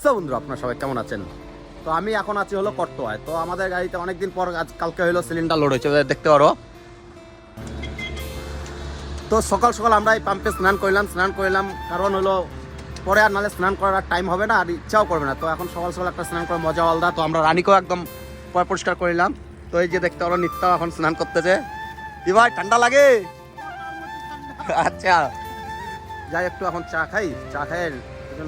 So বন্ধুরা, আপনারা সবাই কেমন আছেন? তো আমি এখন আছি হলো কট্টোয়ায়। তো আমাদের গাড়িতে অনেকদিন পর কালকে হলো সিলিন্ডার লোড হয়েছে, দেখতে পারো। তো সকাল সকাল আমরা এই পাম্পে স্নান করলাম কারণ হলো পরে আর নাহলে স্নান করার টাইম হবে না আর ইচ্ছাও করবে না। তো এখন সকাল সকাল একটা স্নান করার মজা আলাদা। তো আমরা রানীকেও একদম পরিষ্কার করলাম। তো এই যে দেখতে পারো নিত্যাও এখন স্নান করতেছে। কি ভাই ঠান্ডা লাগে? আচ্ছা যাই, একটু এখন চা খাই, চা খাই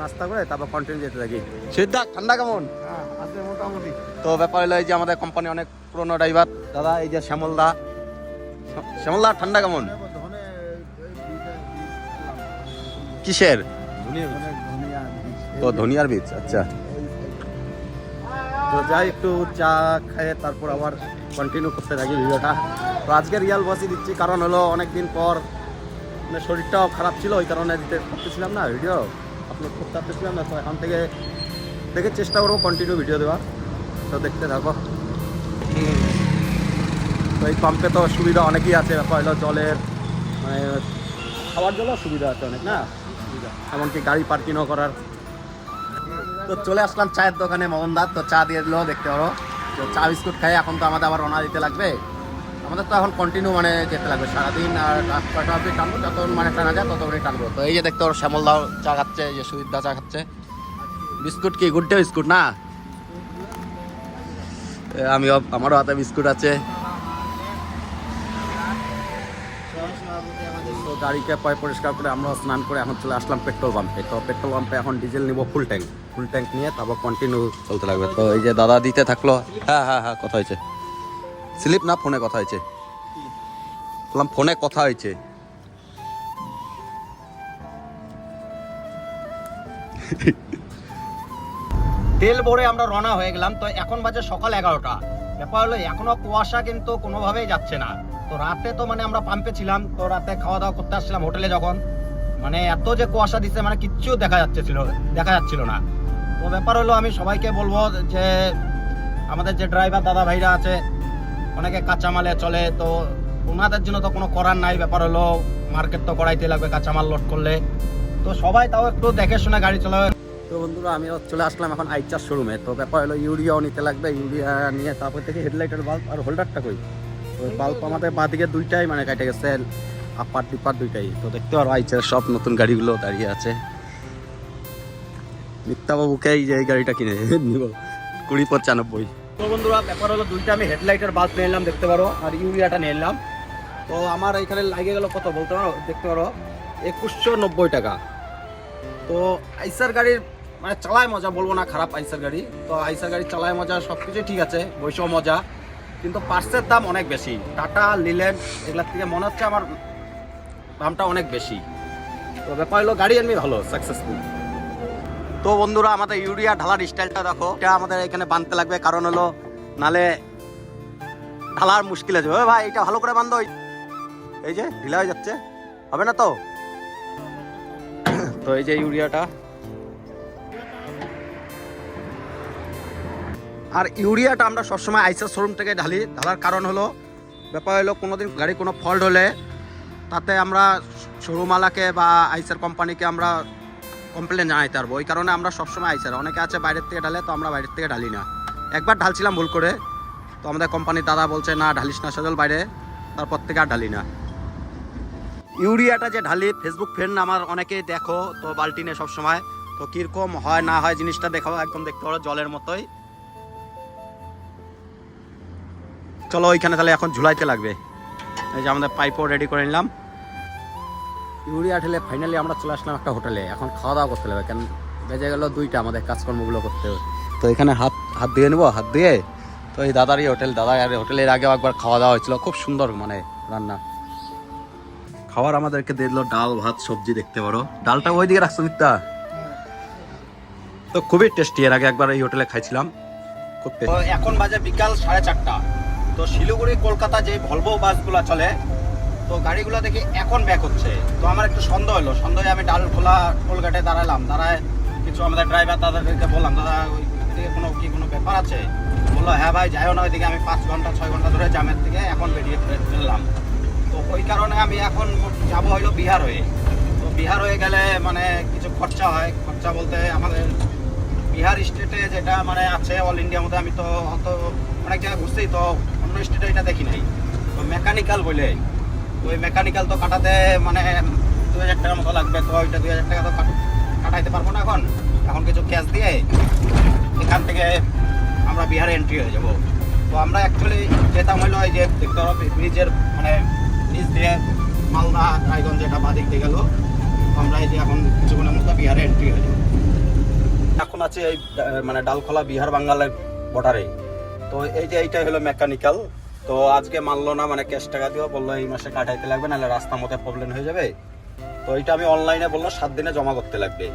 নাস্তা করে তারপর কন্টিনিউ যেতে থাকি। সিদ্ধার্থ ঠান্ডা কেমন? আছে মোটামুটি। তো ব্যাপার হলো এই যে আমাদের কোম্পানি অনেক পুরোনো ড্রাইভার দাদা, এই যে শ্যামলদা ঠান্ডা কেমন? কিসের? তো ধনিয়ার বীজ। আচ্ছা তো যাই, একটু চা খেয়ে তারপর আবার কন্টিনিউ করতে থাকি ভিডিওটা। তো আজকে রিয়াল বসই দিচ্ছি কারণ হলো অনেকদিন পর মানে শরীরটাও খারাপ ছিল, ওই কারণে দিতে পারতেছিলাম না, ভিডিও আপলোড করতে পারতেছিলাম না। তো এখন থেকে দেখে চেষ্টা করবো কন্টিনিউ ভিডিও দেওয়ার। তো দেখতে থাকো। তো এই পাম্পে তো সুবিধা অনেকই আছে, ব্যাপার হলো জলের মানে খাওয়ার জন্য সুবিধা আছে অনেক, না এমনকি গাড়ি পার্কিংও করার। তো চলে আসলাম চায়ের দোকানে মোহনদার। তো চা দিয়ে দিলো দেখতে পারো। তো চা বিস্কুট খাই। এখন তো আমাদের আবার রওনা দিতে লাগবে। আমাদের তো এখন কন্টিনিউ মানে যেতে লাগবে সারাদিন, আর রাত 6টা অবধি টানবো, যতক্ষণ মানে টানা যায় ততক্ষণই টানবো। তো এই যে দেখতে পারো শ্যামলদাও চা খাচ্ছে, এই যে সুবিধা চা খাচ্ছে। বিস্কুট কি গুড ডে বিস্কুট না? আমিও, আমারও হাতে বিস্কুট আছে। তো গাড়িকে পরিষ্কার করে আমরা স্নান করে এখন চলে আসলাম পেট্রোল পাম্পে। তো পেট্রোল পাম্পে এখন ডিজেল নিব ফুল ট্যাঙ্ক নিয়ে তারপর কন্টিনিউ চলতে লাগবে। তো এই যে দাদা দিতে থাকলো। হ্যাঁ কথা হয়েছে, স্লিপ না ফোনে কথা হয়েছে, বললাম ফোনে কথা হয়েছে। তেল ভরে আমরা রওনা হয়ে গেলাম। তো এখন বাজে সকাল 11টা। ব্যাপার হলো এখনো কুয়াশা কিন্তু কোনোভাবেই যাচ্ছে না। তো রাতে তো মানে আমরা পাম্পে ছিলাম, তো রাতে খাওয়া দাওয়া করতে আসছিলাম হোটেলে, যখন মানে এত যে কুয়াশা দিচ্ছে মানে কিচ্ছু দেখা যাচ্ছিল না। তো ব্যাপার হলো আমি সবাইকে বলবো যে আমাদের যে ড্রাইভার দাদা ভাইরা আছে অনেকে কাঁচামালে চলে, তো ওনাদের জন্য তো কোনো করার নাই। ব্যাপার হলো মার্কেট তো করাইতে লাগবে কাঁচামাল লোড করলে। তো সবাই তাও একটু দেখে শুনে গাড়ি চালাবে। তো বন্ধুরা আমি চলে আসলাম এখন আইচার শোরুমে। তো ব্যাপার হলো ইউরিয়াও নিতে লাগবে, ইউরিয়া নিয়ে তারপর থেকে হেডলাইটের বাল্ব আর হোল্ডারটা কই। ওই বাল্ব আমাদের বাঁ দিকে দুইটাই মানে কেটে গেছে, আপার ডিপার দুইটাই। তো দেখতে পারো আইচার সব নতুন গাড়িগুলো দাঁড়িয়ে আছে। মিথ্যাবাবুকে এই যে এই গাড়িটা কিনে নিব 2095। তো বন্ধুরা ব্যাপার হলো দুইটা আমি হেডলাইটের বাল্ব নিয়ে এলাম দেখতে পারো, আর ইউরিয়াটা নিয়ে এলাম। তো আমার এখানে লাগে গেল কত বলতে পারো, দেখতে পারো 2190 টাকা। তো আইসার গাড়ির মানে চালায় মজা, বলবো না খারাপ আইসার গাড়ি। তো আইসার গাড়ি চালায় মজা, সব কিছুই ঠিক আছে, বৈশও মজা, কিন্তু পার্টসের দাম অনেক বেশি। টাটা লিল্যান্ড এগুলোর থেকে মনে হচ্ছে আমার দামটা অনেক বেশি। তো ব্যাপার হলো গাড়ি এমনি ভালো সাকসেসফুল। তো বন্ধুরা আমাদের ইউরিয়া ঢালার স্টাইলটা দেখো, এটা আমাদের এখানে বাঁধতে লাগবে কারণ হলো নালে ঢালার মুশকিল আছে। ওই ভাই এটা ভালো করে বাঁধো, এই যে ঢিলা হয়ে যাচ্ছে, হবে না তো। তো এই যে ইউরিয়াটা, আর ইউরিয়াটা আমরা সবসময় আইসার শোরুম থেকে ঢালার কারণ হলো ব্যাপার হলো কোনোদিন গাড়ি কোনো ফল্ট হলে তাতে আমরা শোরুমওয়ালাকে বা আইসার কোম্পানিকে আমরা কমপ্লেন জানাইতে পারবো। ওই কারণে আমরা সবসময় আইসার, অনেকে আছে বাইরের থেকে ঢালে, তো আমরা বাইরের থেকে ঢালি না। একবার ঢালছিলাম ভুল করে, তো আমাদের কোম্পানির দাদা বলছে না ঢালিস না সজল বাইরে, তারপর থেকে আর ঢালি না। ইউরিয়াটা যে ঢালি ফেসবুক ফ্রেন্ড আমার অনেকেই দেখো, তো বাল্টিনে সবসময়, তো কীরকম হয় না হয় জিনিসটা দেখাবো, একদম দেখতে পারো জলের মতোই। চলো ওইখানে তাহলে এখন ঝুলাইতে লাগবে। এই যে আমাদের পাইপও রেডি করে নিলাম। ইউরিয়া ঢেলে ফাইনালি আমরা চলে আসলাম একটা হোটেলে। এখন খাওয়া দাওয়া করতে হবে, কেন বেজে গেল 2টা আমাদের কাজকর্মগুলো করতে হবে। তো এখানে হাত দিয়ে নেবো, হাত দিয়ে। তো এই দাদারই হোটেল, হোটেলের আগেও একবার খাওয়া দাওয়া হয়েছিল, খুব সুন্দর মানে রান্না। খাবার আমাদেরকে দিয়ে দিল ডাল ভাত সবজি, দেখতে পারো ডালটা ওই দিকে রাখছো মিথ্যা। তো খুবই টেস্টি, এর আগে একবার এই হোটেলে খাইছিলাম, খুব টেস্টি। এখন বাজে বিকাল 4:30। তো শিলিগুড়ি কলকাতা যে ভলভো বাসগুলো চলে, তো গাড়িগুলো দেখি এখন ব্যাক হচ্ছে। তো আমার একটু সন্দেহ হলো, সন্দেহে আমি ডালখোলা টোলগেটে দাঁড়ায় কিছু আমাদের ড্রাইভার দাদাদেরকে বললাম, দাদা ওই দিকে কোনো ব্যাপার আছে? বললো হ্যাঁ ভাই যাইও না ওইদিকে, আমি 5 ঘন্টা 6 ঘন্টা ধরে জামের থেকে এখন বেরিয়ে ফেললাম। তো ওই কারণে আমি এখন যাবো হইলো বিহার হয়ে। তো বিহার হয়ে গেলে মানে কিছু খরচা হয়, খরচা বলতে আমাদের বিহার স্টেটে যেটা মানে আছে অল ইন্ডিয়ার মধ্যে, আমি তো অত অনেক জায়গায় ঘুরছি, তো অন্য স্টেটে এটা দেখি নাই। তো মেকানিক্যাল বলে, তো ওই মেকানিক্যাল তো কাটাতে মানে 2000 টাকার মতো লাগবে। তো ওইটা 2000 টাকা তো কাটাইতে পারবো না এখন। এখন কিছু ক্যাশ দিয়ে এখান থেকে আমরা বিহারে এন্ট্রি হয়ে যাব। তো আমরা অ্যাকচুয়ালি যেতাম হলো এই যে দেখতে হবে ব্রিজের মানে নিচ দিয়ে মালদা রায়গঞ্জ যেটা বাদিক দিয়ে গেল। আমরা এই যে এখন কিছুক্ষণের মতো বিহারে এন্ট্রি হয়ে যাব। এখন আছে এই মানে ডালখোলা বিহার বাঙ্গালের বর্ডারে। তো এই যে এইটাই হলো মেকানিক্যাল। তো আজকে মানলো না, মানে ক্যাশ টাকা দিয়েও বললো এই মাসে কাটাইতে লাগবে, নাহলে রাস্তার মধ্যে প্রবলেম হয়ে যাবে। তো এটা আমি অনলাইনে বললো 7 দিনে জমা করতে লাগবে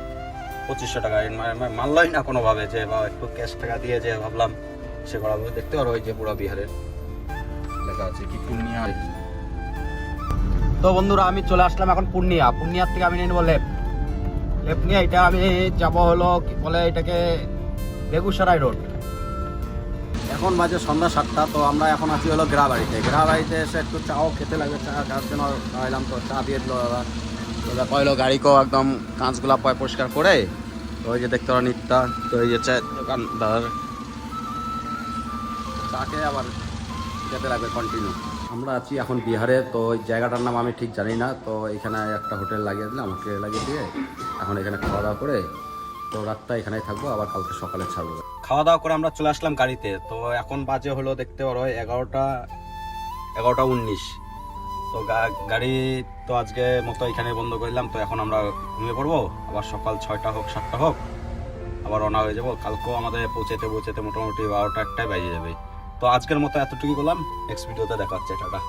2500 টাকা। মানলোই না কোনোভাবে, যে বা একটু ক্যাশ টাকা দিয়ে যে ভাবলাম সে করাবো। দেখতে পারো ওই যে পুরো বিহারের লেখা আছে কি পূর্ণিয়া। তো বন্ধুরা আমি চলে আসলাম এখন পূর্ণিয়ার থেকে আমি নিয়ে নেবো লেফট নিয়ে। এটা আমি যাব হলো কি বলে এটাকে বেগুসরাই রোড। এখন বাজে সন্ধ্যা 7টা। তো আমরা এখন আছি হলো গ্রাবাড়িতে এসে একটু চাও খেতে লাগবে। চা খাওয়ার জন্য এলাম, তো চা দিয়ে দিল দাদা। কইলো গাড়িকেও একদম কাঁচগুলা পরিষ্কার করে। তো ওই যে দেখতে পারো নিত্যা, তো এই যে চায়ের দোকান দাদার চা খেয়ে আবার খেতে লাগবে কন্টিনিউ। আমরা আছি এখন বিহারে। তো ওই জায়গাটার নাম আমি ঠিক জানি না। তো এখানে একটা হোটেল লাগিয়ে দিলাম, হোটেল লাগিয়ে দিয়ে এখন এখানে খাওয়া দাওয়া করে তো রাতটা এখানেই থাকবো, আবার কালকে সকালে ছাড়বো। খাওয়া দাওয়া করে আমরা চলে আসলাম গাড়িতে। তো এখন বাজে হলো দেখতে পারো 11:19। তো গাড়ি তো আজকে মতো এখানে বন্ধ করলাম। তো এখন আমরা ঘুমিয়ে পড়বো, আবার সকাল 6টা হোক 7টা হোক আবার রওনা হয়ে যাবো। কালকেও আমাদের পৌঁছাতে মোটামুটি 12টা 1টায় বেজে যাবে। তো আজকের মতো এতটুকু বললাম, নেক্সট ভিডিওতে দেখা হচ্ছে, টাটা।